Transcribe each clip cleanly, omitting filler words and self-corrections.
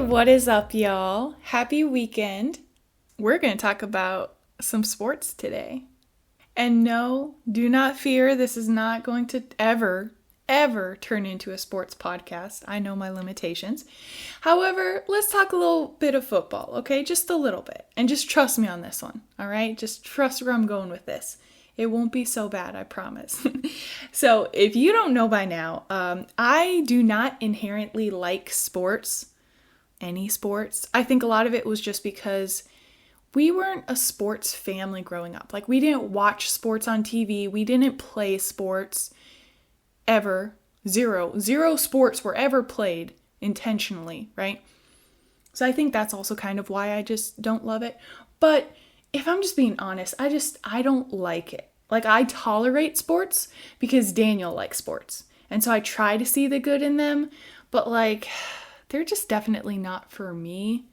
what is up, y'all? Happy weekend. We're going to talk about some sports today. And no, do not fear, this is not going to ever turn into a sports podcast. I know my limitations. However, let's talk a little bit of football, okay? Just a little bit. And just trust me on this one, all right? Just trust where I'm going with this. It won't be so bad, I promise. So if you don't know by now, I do not inherently like sports, any sports. I think a lot of it was just because we weren't a sports family growing up. Like, we didn't watch sports on TV. We didn't play sports ever. Zero sports were ever played intentionally, right? So I think that's also kind of why I just don't love it. But if I'm just being honest, I don't like it. Like, I tolerate sports because Daniel likes sports. And so I try to see the good in them, but like, they're just definitely not for me.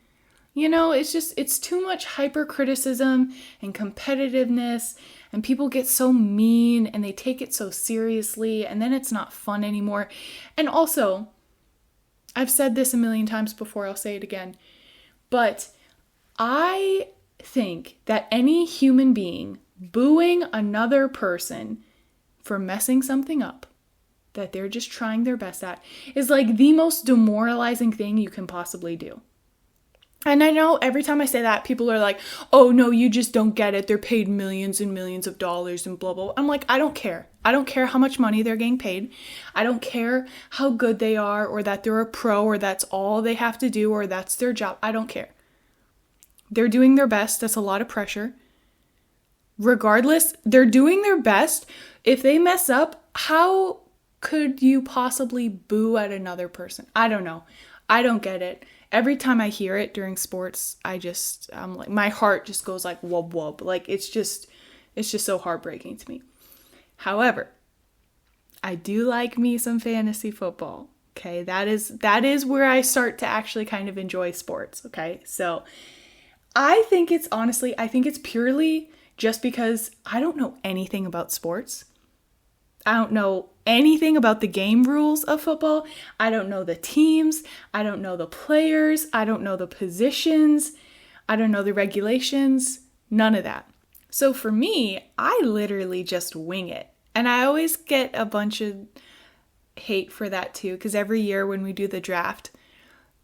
You know, it's too much hypercriticism and competitiveness, and people get so mean and they take it so seriously, and then it's not fun anymore. And also, I've said this a million times before, I'll say it again, but I think that any human being booing another person for messing something up that they're just trying their best at is like the most demoralizing thing you can possibly do. And I know every time I say that, people are like, oh no, you just don't get it. They're paid millions and millions of dollars and blah, blah, blah. I'm like, I don't care. I don't care how much money they're getting paid. I don't care how good they are, or that they're a pro, or that's all they have to do, or that's their job. I don't care. They're doing their best. That's a lot of pressure. Regardless, they're doing their best. If they mess up, how could you possibly boo at another person? I don't know. I don't get it. Every time I hear it during sports, I'm like, my heart just goes like wub wub. Like, it's just so heartbreaking to me. However, I do like me some fantasy football. Okay, that is where I start to actually kind of enjoy sports. Okay, so I think it's purely just because I don't know anything about sports. I don't know anything about the game rules of football. I don't know the teams. I don't know the players. I don't know the positions. I don't know the regulations. None of that. So for me, I literally just wing it. And I always get a bunch of hate for that too, because every year when we do the draft,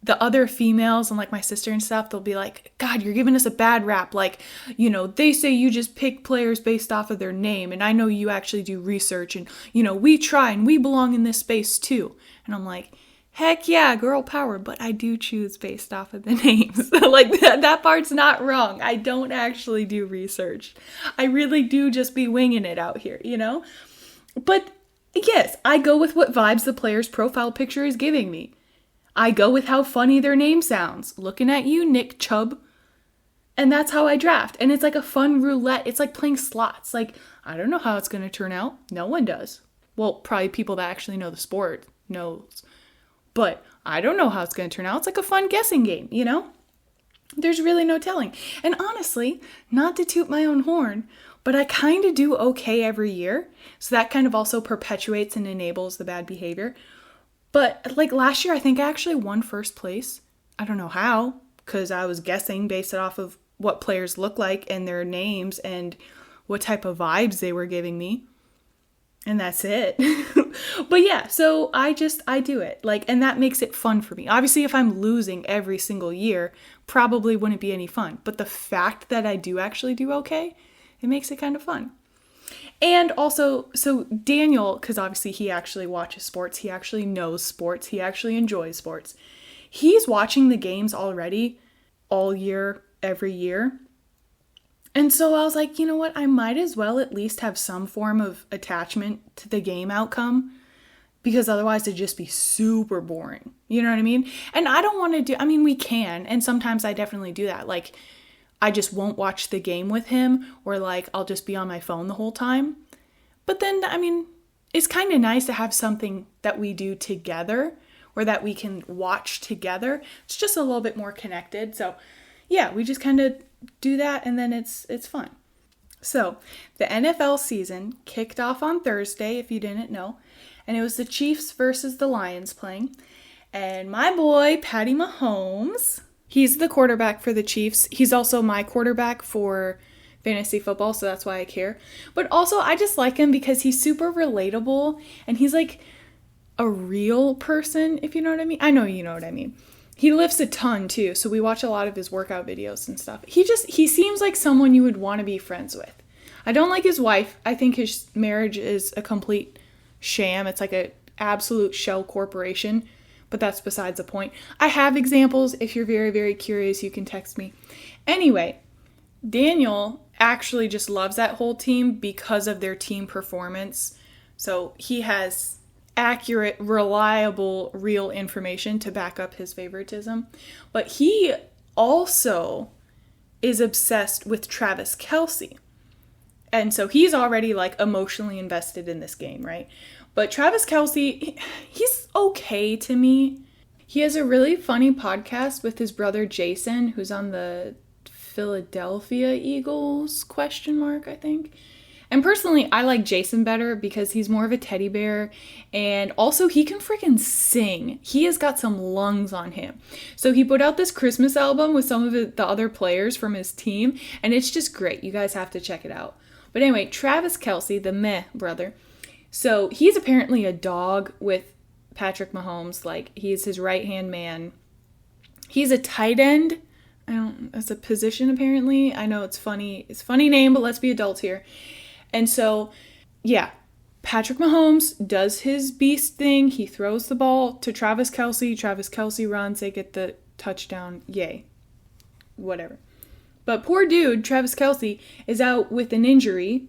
the other females and like my sister and stuff, they'll be like, God, you're giving us a bad rap. Like, you know, they say you just pick players based off of their name. And I know you actually do research and, you know, we try and we belong in this space too. And I'm like, heck yeah, girl power. But I do choose based off of the names. Like that part's not wrong. I don't actually do research. I really do just be winging it out here, you know? But yes, I go with what vibes the player's profile picture is giving me. I go with how funny their name sounds. Looking at you, Nick Chubb. And that's how I draft. And it's like a fun roulette. It's like playing slots. Like, I don't know how it's going to turn out. No one does. Well, probably people that actually know the sport knows. But I don't know how it's going to turn out. It's like a fun guessing game, you know? There's really no telling. And honestly, not to toot my own horn, but I kind of do okay every year. So that kind of also perpetuates and enables the bad behavior. But like last year, I think I actually won first place. I don't know how, because I was guessing based off of what players look like and their names and what type of vibes they were giving me. And that's it. But yeah, so I do it. Like, and that makes it fun for me. Obviously, if I'm losing every single year, probably wouldn't be any fun. But the fact that I do actually do okay, it makes it kind of fun. And also, so Daniel, because obviously he actually watches sports, he actually knows sports, he actually enjoys sports. He's watching the games already all year, every year. And so I was like, you know what, I might as well at least have some form of attachment to the game outcome, because otherwise it'd just be super boring. You know what I mean? And I don't want to we can, and sometimes I definitely do that. Like, I just won't watch the game with him, or like I'll just be on my phone the whole time. But then, it's kind of nice to have something that we do together, or that we can watch together. It's just a little bit more connected. So yeah, we just kind of do that, and then it's fun. So the NFL season kicked off on Thursday, if you didn't know, and it was the Chiefs versus the Lions playing. And my boy, Patty Mahomes, he's the quarterback for the Chiefs. He's also my quarterback for fantasy football, so that's why I care. But also, I just like him because he's super relatable, and he's like a real person, if you know what I mean. I know you know what I mean. He lifts a ton too, so we watch a lot of his workout videos and stuff. He seems like someone you would want to be friends with. I don't like his wife. I think his marriage is a complete sham. It's like an absolute shell corporation, but that's besides the point. I have examples. If you're very, very curious, you can text me. Anyway, Daniel actually just loves that whole team because of their team performance. So he has accurate, reliable, real information to back up his favoritism. But he also is obsessed with Travis Kelce. And so he's already like emotionally invested in this game, right? But Travis Kelce, he's okay to me. He has a really funny podcast with his brother Jason, who's on the Philadelphia Eagles, ? I think. And personally, I like Jason better because he's more of a teddy bear. And also, he can freaking sing. He has got some lungs on him. So he put out this Christmas album with some of the other players from his team. And it's just great. You guys have to check it out. But anyway, Travis Kelce, the meh brother. So he's apparently a dog with Patrick Mahomes. Like, he's his right-hand man. He's a tight end. That's a position apparently. I know it's funny. It's a funny name, but let's be adults here. And so, yeah, Patrick Mahomes does his beast thing. He throws the ball to Travis Kelce. Travis Kelce runs. They get the touchdown. Yay. Whatever. But poor dude, Travis Kelce, is out with an injury.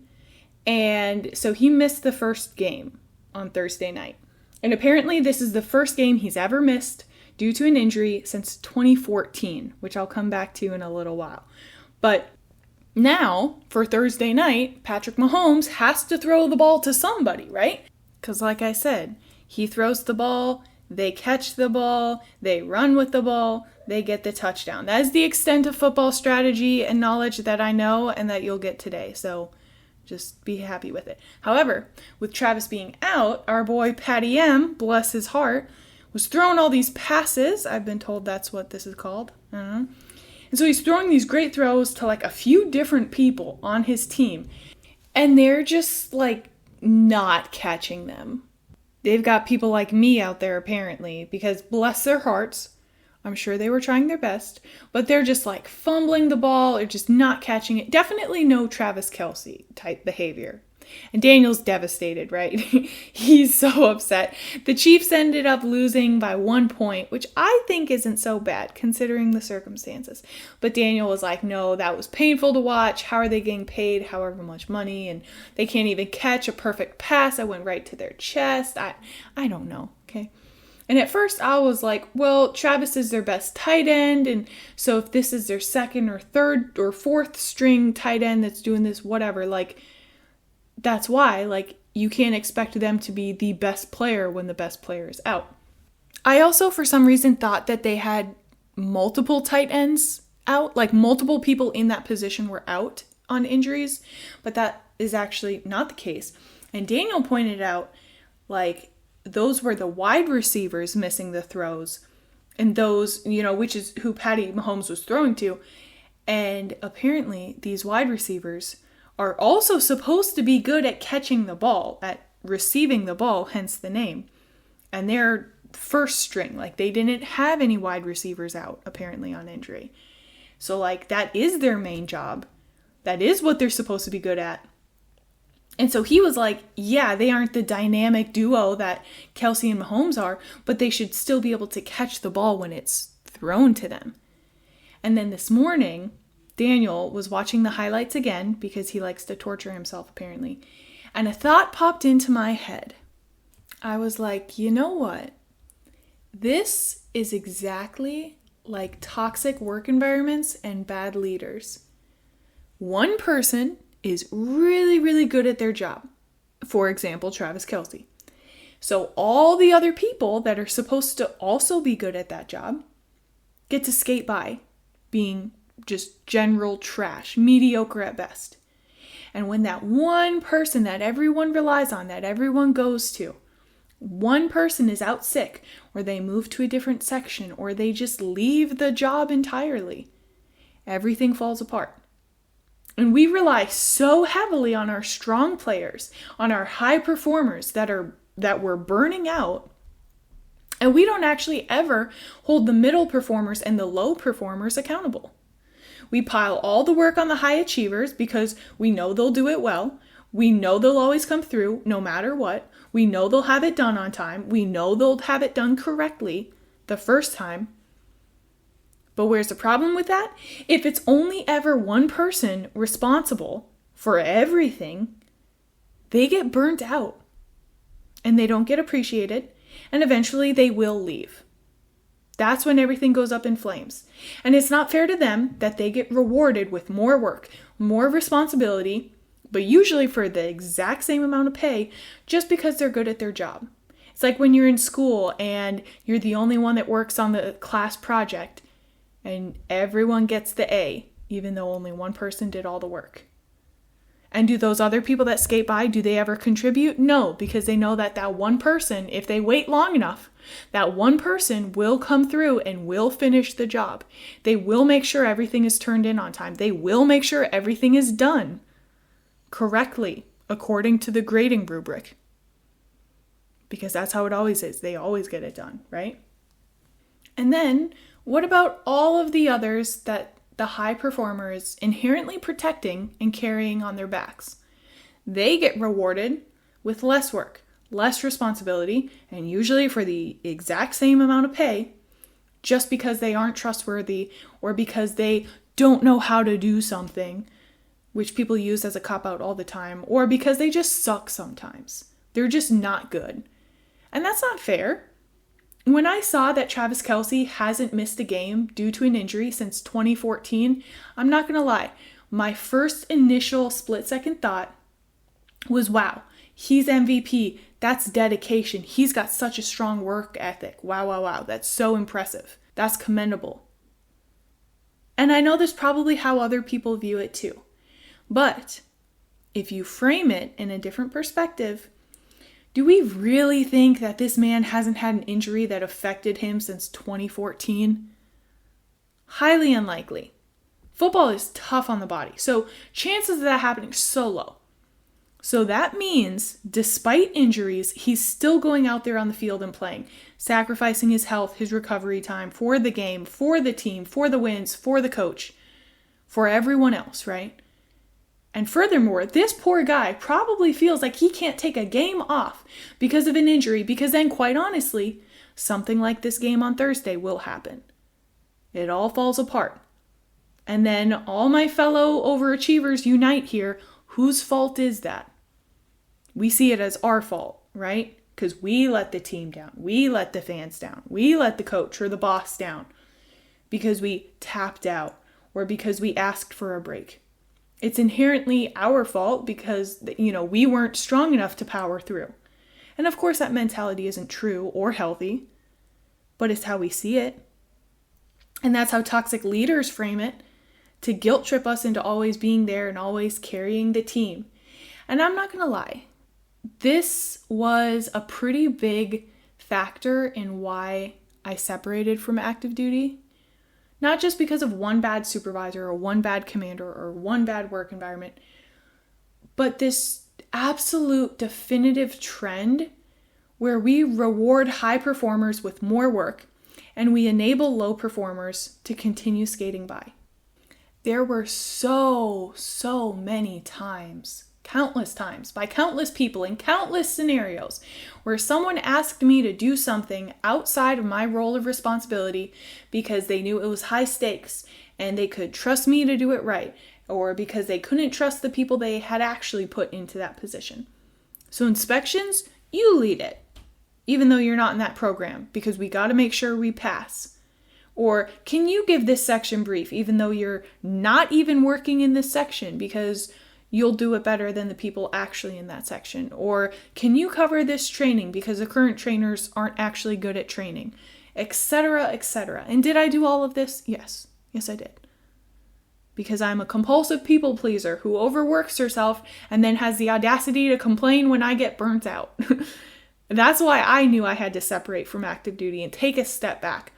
And so he missed the first game on Thursday night. And apparently this is the first game he's ever missed due to an injury since 2014, which I'll come back to in a little while. But now, for Thursday night, Patrick Mahomes has to throw the ball to somebody, right? Because like I said, he throws the ball, they catch the ball, they run with the ball, they get the touchdown. That is the extent of football strategy and knowledge that I know and that you'll get today. So just be happy with it. However, with Travis being out, our boy Patty M, bless his heart, was throwing all these passes. I've been told that's what this is called. I don't know. And so he's throwing these great throws to like a few different people on his team. And they're just like not catching them. They've got people like me out there apparently because bless their hearts, I'm sure they were trying their best, but they're just like fumbling the ball or just not catching it. Definitely no Travis Kelce type behavior. And Daniel's devastated, right? He's so upset. The Chiefs ended up losing by 1 point, which I think isn't so bad considering the circumstances. But Daniel was like, no, that was painful to watch. How are they getting paid however much money? And they can't even catch a perfect pass. I went right to their chest. I don't know, okay? And at first I was like, well, Travis is their best tight end. And so if this is their second or third or fourth string tight end that's doing this, whatever, like, that's why, like, you can't expect them to be the best player when the best player is out. I also, for some reason, thought that they had multiple tight ends out, like multiple people in that position were out on injuries, but that is actually not the case. And Daniel pointed out, like, those were the wide receivers missing the throws, and those, you know, which is who Patty Mahomes was throwing to. And apparently, these wide receivers are also supposed to be good at catching the ball, at receiving the ball, hence the name. And they're first string, like they didn't have any wide receivers out, apparently, on injury. So, like, that is their main job. That is what they're supposed to be good at. And so he was like, yeah, they aren't the dynamic duo that Kelce and Mahomes are, but they should still be able to catch the ball when it's thrown to them. And then this morning, Daniel was watching the highlights again because he likes to torture himself, apparently. And a thought popped into my head. I was like, you know what? This is exactly like toxic work environments and bad leaders. One person is really, really good at their job. For example, Travis Kelce. So all the other people that are supposed to also be good at that job get to skate by being just general trash, mediocre at best. And when that one person that everyone relies on, that everyone goes to, one person is out sick, or they move to a different section, or they just leave the job entirely, everything falls apart. And we rely so heavily on our strong players, on our high performers that we're burning out. And we don't actually ever hold the middle performers and the low performers accountable. We pile all the work on the high achievers because we know they'll do it well. We know they'll always come through no matter what. We know they'll have it done on time. We know they'll have it done correctly the first time. But where's the problem with that? If it's only ever one person responsible for everything, they get burnt out and they don't get appreciated, and eventually they will leave. That's when everything goes up in flames. And it's not fair to them that they get rewarded with more work, more responsibility, but usually for the exact same amount of pay just because they're good at their job. It's like when you're in school and you're the only one that works on the class project and everyone gets the A, even though only one person did all the work. And do those other people that skate by, do they ever contribute? No, because they know that one person, if they wait long enough, that one person will come through and will finish the job. They will make sure everything is turned in on time. They will make sure everything is done correctly according to the grading rubric. Because that's how it always is. They always get it done, right? And then, what about all of the others that the high performer is inherently protecting and carrying on their backs? They get rewarded with less work, less responsibility, and usually for the exact same amount of pay, just because they aren't trustworthy or because they don't know how to do something, which people use as a cop-out all the time, or because they just suck sometimes. They're just not good. And that's not fair. When I saw that Travis Kelce hasn't missed a game due to an injury since 2014, I'm not going to lie, my first initial split-second thought was, wow, he's MVP. That's dedication. He's got such a strong work ethic. Wow, wow, wow. That's so impressive. That's commendable. And I know that's probably how other people view it too. But if you frame it in a different perspective, do we really think that this man hasn't had an injury that affected him since 2014? Highly unlikely. Football is tough on the body, so chances of that happening are so low. So that means, despite injuries, he's still going out there on the field and playing, sacrificing his health, his recovery time for the game, for the team, for the wins, for the coach, for everyone else, right? And furthermore, this poor guy probably feels like he can't take a game off because of an injury, because then, quite honestly, something like this game on Thursday will happen. It all falls apart. And then all my fellow overachievers unite here. Whose fault is that? We see it as our fault, right? Because we let the team down. We let the fans down. We let the coach or the boss down because we tapped out or because we asked for a break. It's inherently our fault because, we weren't strong enough to power through. And of course that mentality isn't true or healthy, but it's how we see it. And that's how toxic leaders frame it, to guilt trip us into always being there and always carrying the team. And I'm not going to lie, this was a pretty big factor in why I separated from active duty. Not just because of one bad supervisor or one bad commander or one bad work environment, but this absolute definitive trend where we reward high performers with more work and we enable low performers to continue skating by. There were so many times, countless times, by countless people in countless scenarios where someone asked me to do something outside of my role of responsibility because they knew it was high stakes and they could trust me to do it right, or because they couldn't trust the people they had actually put into that position. So inspections, you lead it, even though you're not in that program, because we got to make sure we pass. Or can you give this section brief, even though you're not even working in this section, because you'll do it better than the people actually in that section? Or can you cover this training because the current trainers aren't actually good at training, etc., etc. And did I do all of this? Yes, I did. Because I'm a compulsive people pleaser who overworks herself and then has the audacity to complain when I get burnt out. That's why I knew I had to separate from active duty and take a step back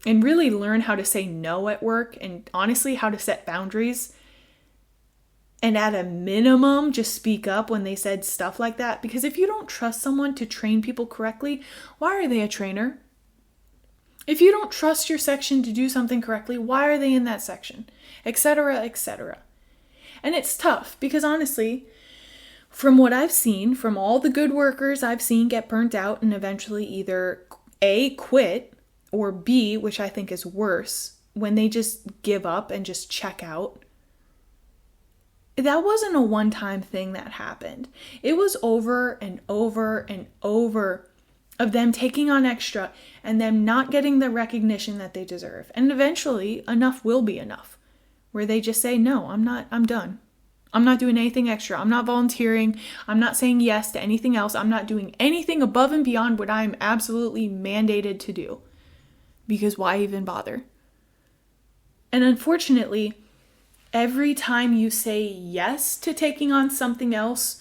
and really learn how to say no at work, and honestly, how to set boundaries. And at a minimum, just speak up when they said stuff like that. Because if you don't trust someone to train people correctly, why are they a trainer? If you don't trust your section to do something correctly, why are they in that section? Etc., etc. And it's tough because honestly, from what I've seen, from all the good workers I've seen get burnt out and eventually either A, quit, or B, which I think is worse, when they just give up and just check out. That wasn't a one-time thing that happened. It was over and over and over of them taking on extra and them not getting the recognition that they deserve. And eventually, enough will be enough, where they just say, no, I'm done. I'm not doing anything extra. I'm not volunteering. I'm not saying yes to anything else. I'm not doing anything above and beyond what I'm absolutely mandated to do. Because why even bother? And unfortunately, every time you say yes to taking on something else,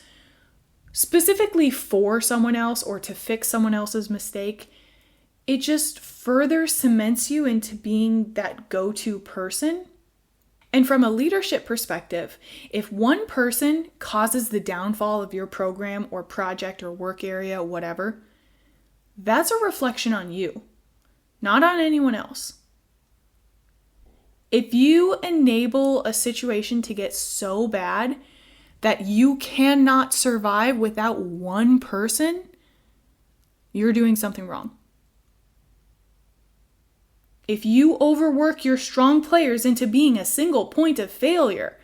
specifically for someone else or to fix someone else's mistake, it just further cements you into being that go-to person. And from a leadership perspective, if one person causes the downfall of your program or project or work area, whatever, that's a reflection on you, not on anyone else. If you enable a situation to get so bad that you cannot survive without one person, you're doing something wrong. If you overwork your strong players into being a single point of failure,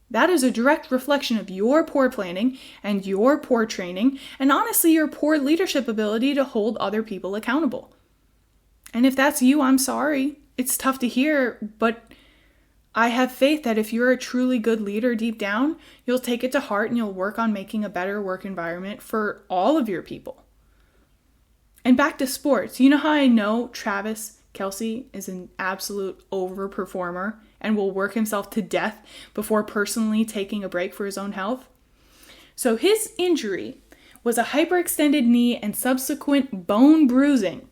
that is a direct reflection of your poor planning and your poor training, and honestly, your poor leadership ability to hold other people accountable. And if that's you, I'm sorry. It's tough to hear, but I have faith that if you're a truly good leader deep down, you'll take it to heart and you'll work on making a better work environment for all of your people. And back to sports. You know how I know Travis Kelce is an absolute overperformer and will work himself to death before personally taking a break for his own health? So his injury was a hyperextended knee and subsequent bone bruising.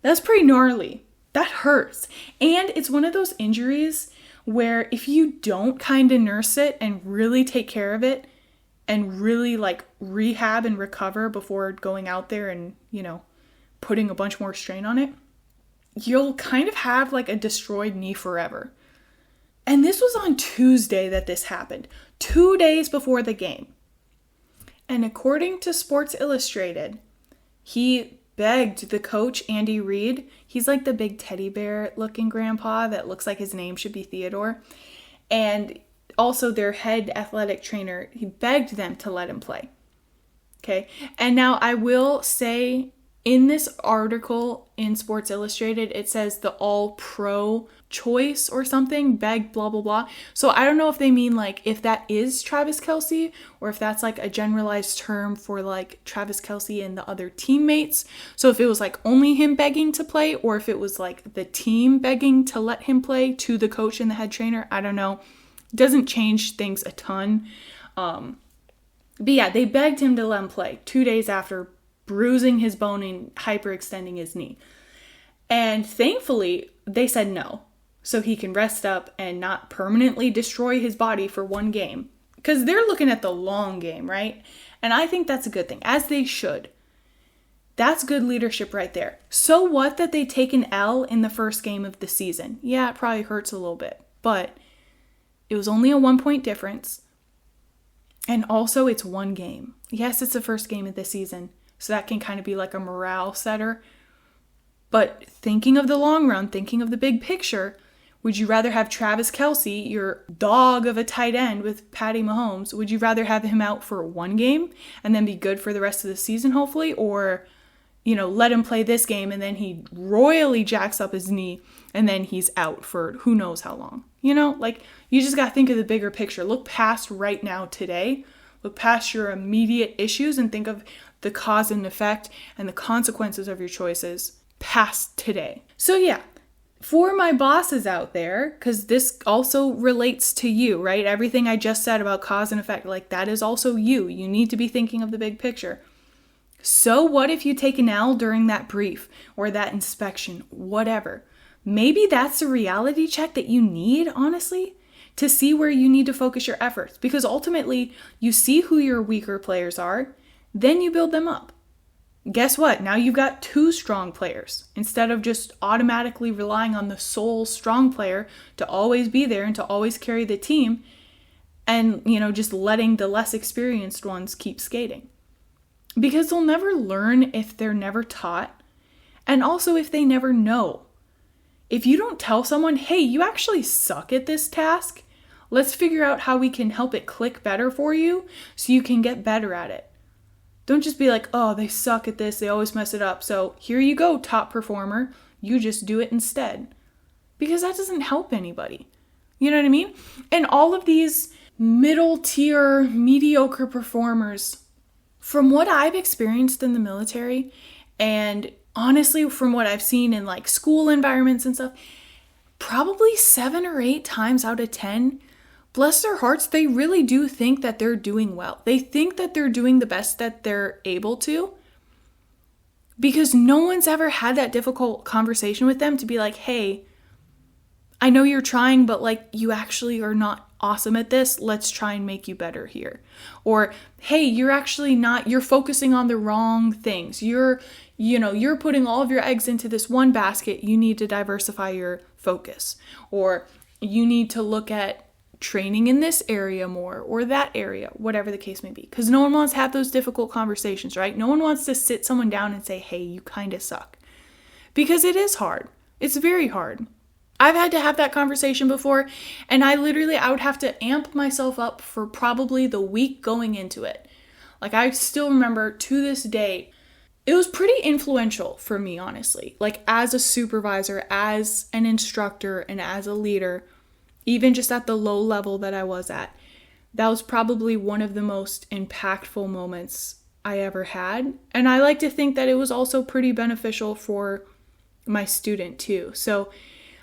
That's pretty gnarly. That hurts. And it's one of those injuries where if you don't kind of nurse it and really take care of it and really rehab and recover before going out there and, putting a bunch more strain on it, you'll kind of have a destroyed knee forever. And this was on Tuesday that this happened, 2 days before the game. And according to Sports Illustrated, he begged the coach, Andy Reid. He's like the big teddy bear looking grandpa that looks like his name should be Theodore. And also their head athletic trainer, he begged them to let him play. Okay. And now I will say, in this article in Sports Illustrated, it says the all-pro choice or something, begged blah, blah, blah. So I don't know if they mean if that is Travis Kelce or if that's a generalized term for Travis Kelce and the other teammates. So if it was only him begging to play or if it was the team begging to let him play to the coach and the head trainer, I don't know. It doesn't change things a ton. But yeah, they begged him to let him play 2 days after bruising his bone and hyperextending his knee. And thankfully, they said no, so he can rest up and not permanently destroy his body for one game. Because they're looking at the long game, right? And I think that's a good thing, as they should. That's good leadership right there. So what that they take an L in the first game of the season? Yeah, it probably hurts a little bit, but it was only a 1-point difference. And also, it's one game. Yes, it's the first game of the season, so that can kind of be a morale setter. But thinking of the long run, thinking of the big picture, would you rather have Travis Kelce, your dog of a tight end with Patty Mahomes, would you rather have him out for one game and then be good for the rest of the season, hopefully? Or, let him play this game and then he royally jacks up his knee and then he's out for who knows how long? You just got to think of the bigger picture. Look past right now today. Look past your immediate issues and think of the cause and effect and the consequences of your choices past today. So yeah, for my bosses out there, because this also relates to you, right? Everything I just said about cause and effect, that is also you. You need to be thinking of the big picture. So what if you take an L during that brief or that inspection, whatever? Maybe that's a reality check that you need, honestly, to see where you need to focus your efforts. Because ultimately, you see who your weaker players are, then you build them up. Guess what? Now you've got 2 strong players instead of just automatically relying on the sole strong player to always be there and to always carry the team and, just letting the less experienced ones keep skating. Because they'll never learn if they're never taught, and also if they never know. If you don't tell someone, hey, you actually suck at this task, let's figure out how we can help it click better for you so you can get better at it. Don't just be like, oh, they suck at this, they always mess it up, so here you go, top performer, you just do it instead. Because that doesn't help anybody. You know what I mean? And all of these middle tier, mediocre performers, from what I've experienced in the military, and honestly, from what I've seen in like school environments and stuff, probably 7 or 8 times out of 10, bless their hearts, they really do think that they're doing well. They think that they're doing the best that they're able to, because no one's ever had that difficult conversation with them to be like, hey, I know you're trying, but like you actually are not awesome at this. Let's try and make you better here. Or, hey, you're focusing on the wrong things. You're putting all of your eggs into this one basket. You need to diversify your focus. Or you need to look at training in this area more or that area, whatever the case may be. Because no one wants to have those difficult conversations, right? No one wants to sit someone down and say, hey, you kind of suck. Because it is hard. It's very hard. I've had to have that conversation before, and I would have to amp myself up for probably the week going into it. Like, I still remember to this day, it was pretty influential for me, honestly. Like, as a supervisor, as an instructor, and as a leader, even just at the low level that I was at, that was probably one of the most impactful moments I ever had. And I like to think that it was also pretty beneficial for my student too. So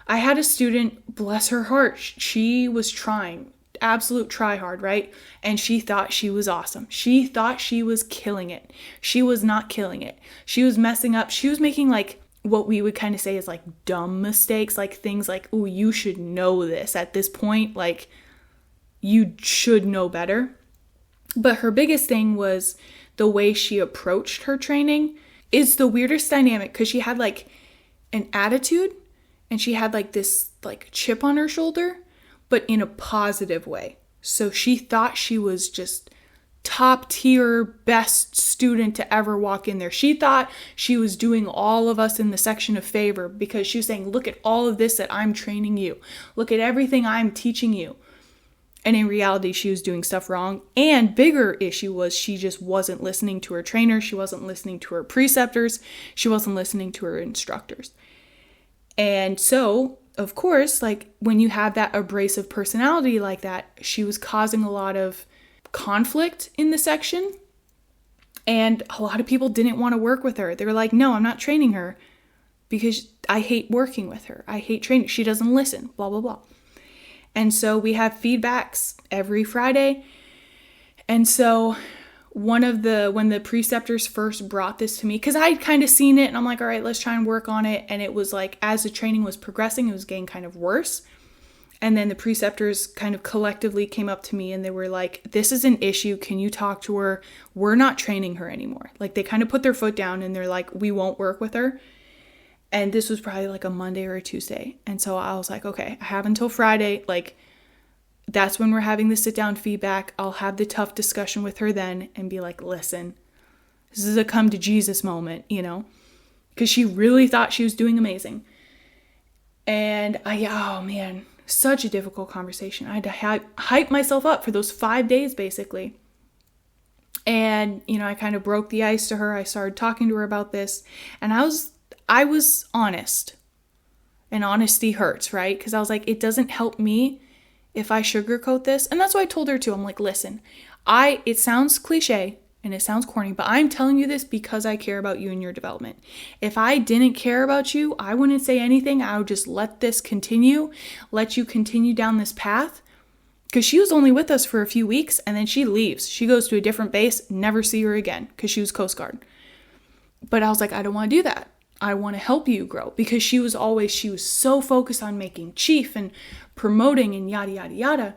I had a student, bless her heart, she was trying, absolute try hard, right? And she thought she was awesome. She thought she was killing it. She was not killing it. She was messing up. She was making like what we would kind of say is like dumb mistakes, like things like, oh, you should know this at this point. Like, you should know better. But her biggest thing was the way she approached her training is the weirdest dynamic, because she had like an attitude and she had like this like chip on her shoulder, but in a positive way. So she thought she was just top tier, best student to ever walk in there. She thought she was doing all of us in the section a favor because she was saying, look at all of this that I'm training you. Look at everything I'm teaching you. And in reality, she was doing stuff wrong. And bigger issue was she just wasn't listening to her trainer. She wasn't listening to her preceptors. She wasn't listening to her instructors. And so, of course, like when you have that abrasive personality like that, she was causing a lot of conflict in the section. And a lot of people didn't want to work with her. They were like, no, I'm not training her because I hate working with her. I hate training. She doesn't listen, blah, blah, blah. And so we have feedbacks every Friday. And so when the preceptors first brought this to me, because I'd kind of seen it and I'm like, all right, let's try and work on it. And it was like, as the training was progressing, it was getting kind of worse. And then the preceptors kind of collectively came up to me and they were like, this is an issue. Can you talk to her? We're not training her anymore. Like, they kind of put their foot down and they're like, we won't work with her. And this was probably like a Monday or a Tuesday. And so I was like, okay, I have until Friday. Like, that's when we're having the sit down feedback. I'll have the tough discussion with her then and be like, listen, this is a come to Jesus moment, because she really thought she was doing amazing. And oh man, such a difficult conversation. I had to hype myself up for those 5 days basically. And, I kind of broke the ice to her. I started talking to her about this and I was honest, and honesty hurts, right? Because I was like, it doesn't help me if I sugarcoat this. And that's what I told her too. I'm like, listen, it sounds cliche and it sounds corny, but I'm telling you this because I care about you and your development. If I didn't care about you, I wouldn't say anything. I would just let this continue, let you continue down this path. Because she was only with us for a few weeks and then she leaves. She goes to a different base, never see her again because she was Coast Guard. But I was like, I don't want to do that. I want to help you grow, because she was so focused on making chief and promoting and yada, yada, yada,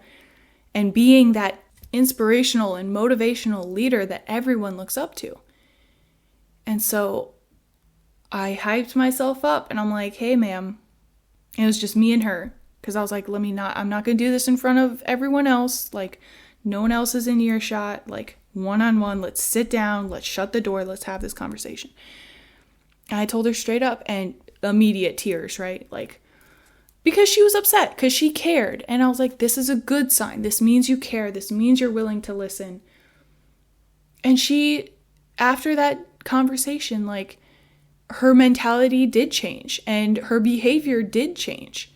and being that inspirational and motivational leader that everyone looks up to. And so I hyped myself up and I'm like, hey, ma'am. And it was just me and her, because I was like, I'm not going to do this in front of everyone else. Like, no one else is in earshot. Like, one-on-one, let's sit down, let's shut the door, let's have this conversation. And I told her straight up, and immediate tears, right? Like, because she was upset, because she cared. And I was like, this is a good sign. This means you care. This means you're willing to listen. And she, after that conversation, like, her mentality did change and her behavior did change.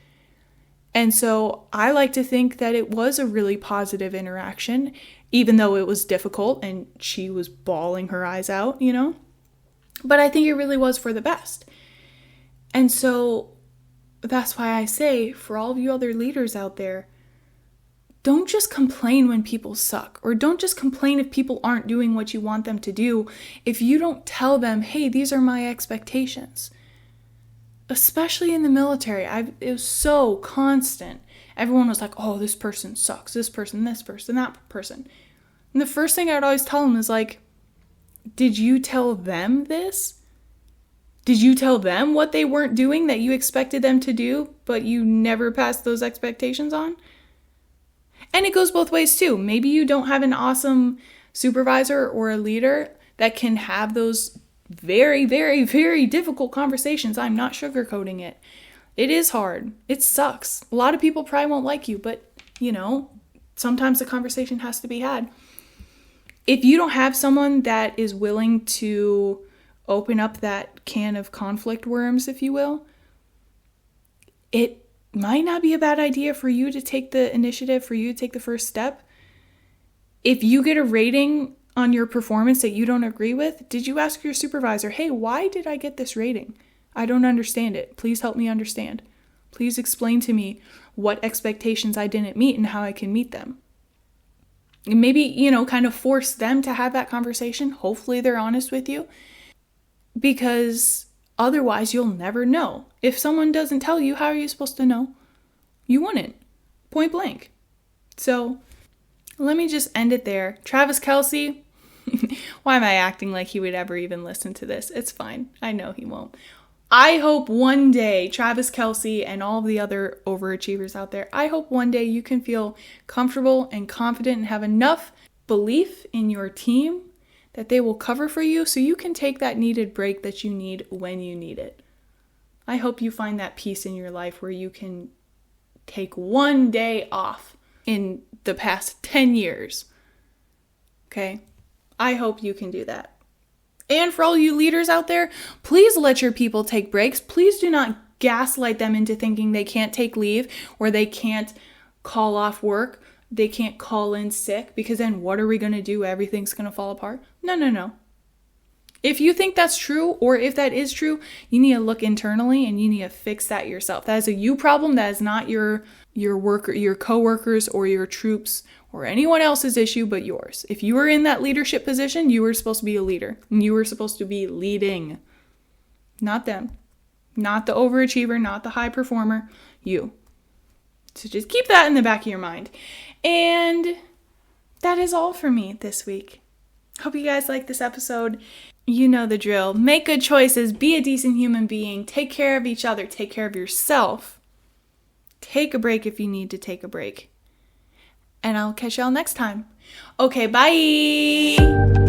And so I like to think that it was a really positive interaction, even though it was difficult and she was bawling her eyes out, you know? But I think it really was for the best. And so that's why I say, for all of you other leaders out there, don't just complain when people suck, or don't just complain if people aren't doing what you want them to do if you don't tell them, hey, these are my expectations. Especially in the military, it was so constant. Everyone was like, oh, this person sucks, this person, that person. And the first thing I'd always tell them is like, did you tell them this? Did you tell them what they weren't doing that you expected them to do, but you never passed those expectations on? And it goes both ways too. Maybe you don't have an awesome supervisor or a leader that can have those very, very, very difficult conversations. I'm not sugarcoating it. It is hard. It sucks. A lot of people probably won't like you, but sometimes the conversation has to be had. If you don't have someone that is willing to open up that can of conflict worms, if you will, it might not be a bad idea for you to take the initiative, for you to take the first step. If you get a rating on your performance that you don't agree with, did you ask your supervisor, hey, why did I get this rating? I don't understand it. Please help me understand. Please explain to me what expectations I didn't meet and how I can meet them. And maybe, kind of force them to have that conversation. Hopefully they're honest with you, because otherwise you'll never know. If someone doesn't tell you, how are you supposed to know? You wouldn't. Point blank. So let me just end it there. Travis Kelce, why am I acting like he would ever even listen to this? It's fine. I know he won't. I hope one day, Travis Kelce and all of the other overachievers out there, I hope one day you can feel comfortable and confident and have enough belief in your team that they will cover for you so you can take that needed break that you need when you need it. I hope you find that peace in your life where you can take one day off in the past 10 years. Okay? I hope you can do that. And for all you leaders out there, please let your people take breaks. Please do not gaslight them into thinking they can't take leave or they can't call off work. They can't call in sick, because then what are we going to do? Everything's going to fall apart. No. If you think that's true, or if that is true, you need to look internally and you need to fix that yourself. That is a you problem. That is not your worker, your coworkers, or your troops, or anyone else's issue but yours. If you are in that leadership position, you were supposed to be a leader. And you were supposed to be leading. Not them. Not the overachiever, not the high performer. You. So just keep that in the back of your mind. And that is all for me this week. Hope you guys like this episode. You know the drill. Make good choices. Be a decent human being. Take care of each other. Take care of yourself. Take a break if you need to take a break. And I'll catch y'all next time. Okay, bye.